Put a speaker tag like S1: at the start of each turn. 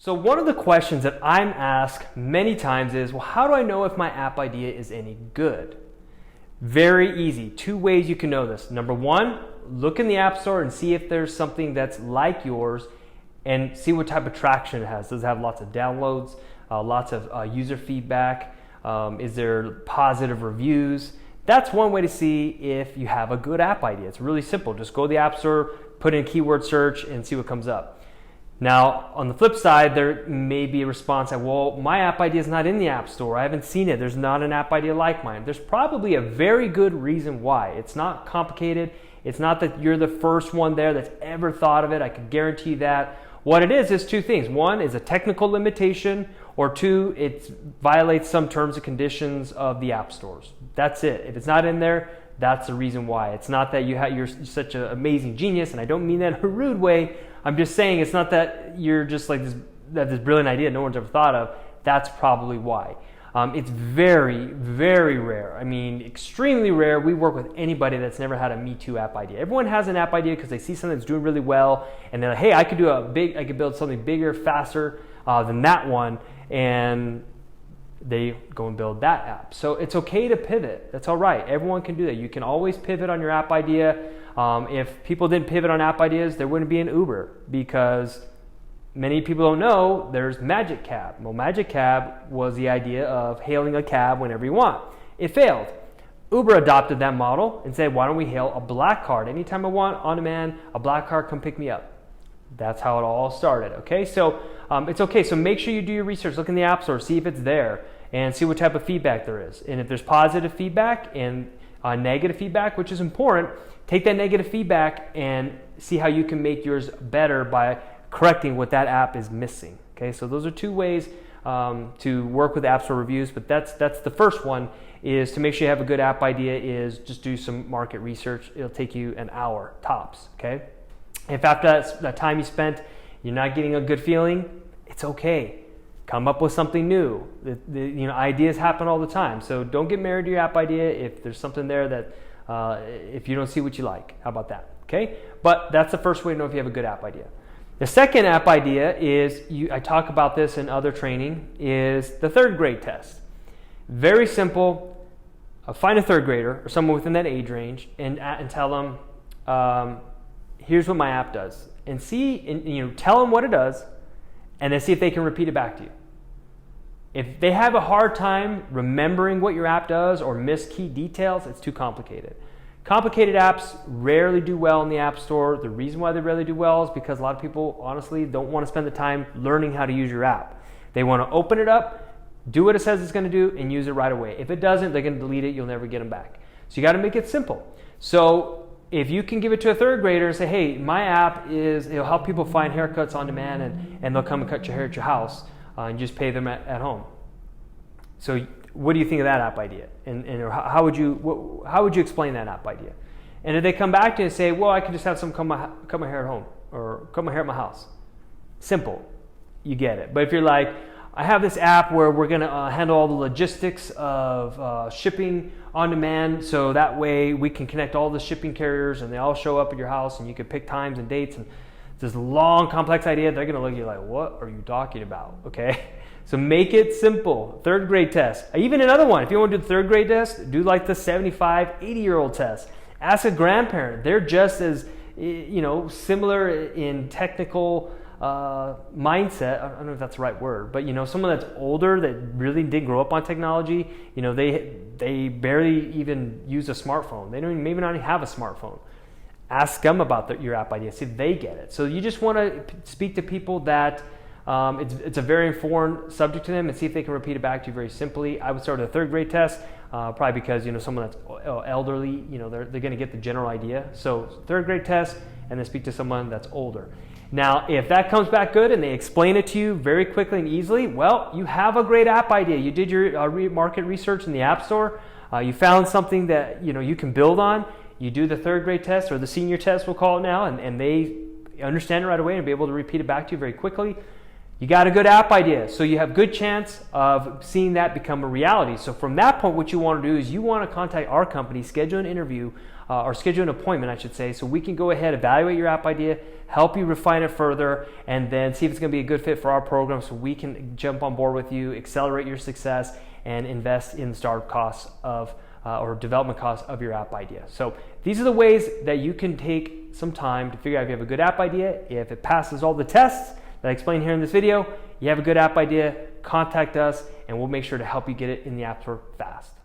S1: So one of the questions that I'm asked many times is, well, how do I know if my app idea is any good? Very easy. Two ways you can know this. Number one, look in the App Store and see if there's something that's like yours and see what type of traction it has. Does it have lots of downloads, lots of user feedback? Is there positive reviews? That's one way to see if you have a good app idea. It's really simple. Just go to the App Store, put in keyword search, and see what comes up. Now, on the flip side, there may be a response that, well, my app idea is not in the App Store. I haven't seen it. There's not an app idea like mine. There's probably a very good reason why. It's not complicated. It's not that you're the first one there that's ever thought of it. I can guarantee that. What it is two things. One is a technical limitation, or two, it violates some terms and conditions of the app stores. That's it. If it's not in there, that's the reason why. It's not that you're such an amazing genius, and I don't mean that in a rude way. I'm just saying it's not that you're just like this brilliant idea no one's ever thought of. That's probably why. It's very, very rare. I mean, extremely rare. We work with anybody that's never had a Me Too app idea. Everyone has an app idea because they see something that's doing really well, and they're like, hey, I could build something bigger, faster than that one, and they go and build that app. So it's okay to pivot. That's all right. Everyone can do that. You can always pivot on your app idea. If people didn't pivot on app ideas, there wouldn't be an Uber, because many people don't know there's Magic Cab. Well, Magic Cab was the idea of hailing a cab whenever you want. It failed. Uber adopted that model and said, why don't we hail a black card? Anytime I want, on demand, a black card, come pick me up. That's how it all started, okay? So it's okay. So make sure you do your research. Look in the App Store, see if it's there, and see what type of feedback there is. And if there's positive feedback and negative feedback, which is important, take that negative feedback and see how you can make yours better by correcting what that app is missing. Okay, so those are two ways to work with App Store reviews, but that's the first one, is to make sure you have a good app idea is just do some market research. It'll take you an hour tops, okay? If after that time you spent, you're not getting a good feeling, it's okay. Come up with something new. Ideas happen all the time, so don't get married to your app idea if there's something there that if you don't see what you like. How about that? Okay, but that's the first way to know if you have a good app idea. The second app idea is, I talk about this in other training, is the third grade test. Very simple. Find a third grader or someone within that age range and tell them, here's what my app does, and tell them what it does, and then see if they can repeat it back to you. If they have a hard time remembering what your app does or miss key details, it's too complicated. Complicated apps rarely do well in the App Store. The reason why they rarely do well is because a lot of people honestly don't want to spend the time learning how to use your app. They want to open it up, do what it says it's going to do, and use it right away. If it doesn't, they're going to delete it. You'll never get them back. So you got to make it simple. So if you can give it to a third grader and say, hey, my app it'll help people find haircuts on demand, and they'll come and cut your hair at your house and just pay them at home. So what do you think of that app idea? And how would you explain that app idea? And if they come back to you and say, well, I can just have someone cut my hair at home or cut my hair at my house. Simple. You get it. But if you're like, I have this app where we're going to handle all the logistics of shipping on demand, so that way we can connect all the shipping carriers and they all show up at your house and you can pick times and dates, and this long, complex idea, they're going to look at you like, what are you talking about? Okay? So make it simple. Third grade test. Even another one, if you want to do the third grade test, do like the 75, 80-year-old test. Ask a grandparent. They're just as similar in technical mindset. I don't know if that's the right word, but someone that's older that really did grow up on technology, they barely even use a smartphone. They maybe not even have a smartphone. Ask them about your app idea, see if they get it. So you just want to speak to people that it's a very foreign subject to them, and see if they can repeat it back to you very simply. I would start with a third grade test, probably because someone that's elderly, they're going to get the general idea. So third grade test, and then speak to someone that's older. Now, if that comes back good and they explain it to you very quickly and easily, well, you have a great app idea. You did your market research in the App Store. You found something that you can build on. You do the third grade test, or the senior test, we'll call it now, and they understand it right away and be able to repeat it back to you very quickly. You got a good app idea, so you have good chance of seeing that become a reality. So from that point, what you want to do is you want to contact our company, schedule an interview, or schedule an appointment, I should say, so we can go ahead, evaluate your app idea, help you refine it further, and then see if it's going to be a good fit for our program so we can jump on board with you, accelerate your success, and invest in the startup costs of or development costs of your app idea. So these are the ways that you can take some time to figure out if you have a good app idea. If it passes all the tests that I explained here in this video, you have a good app idea, contact us, and we'll make sure to help you get it in the App Store fast.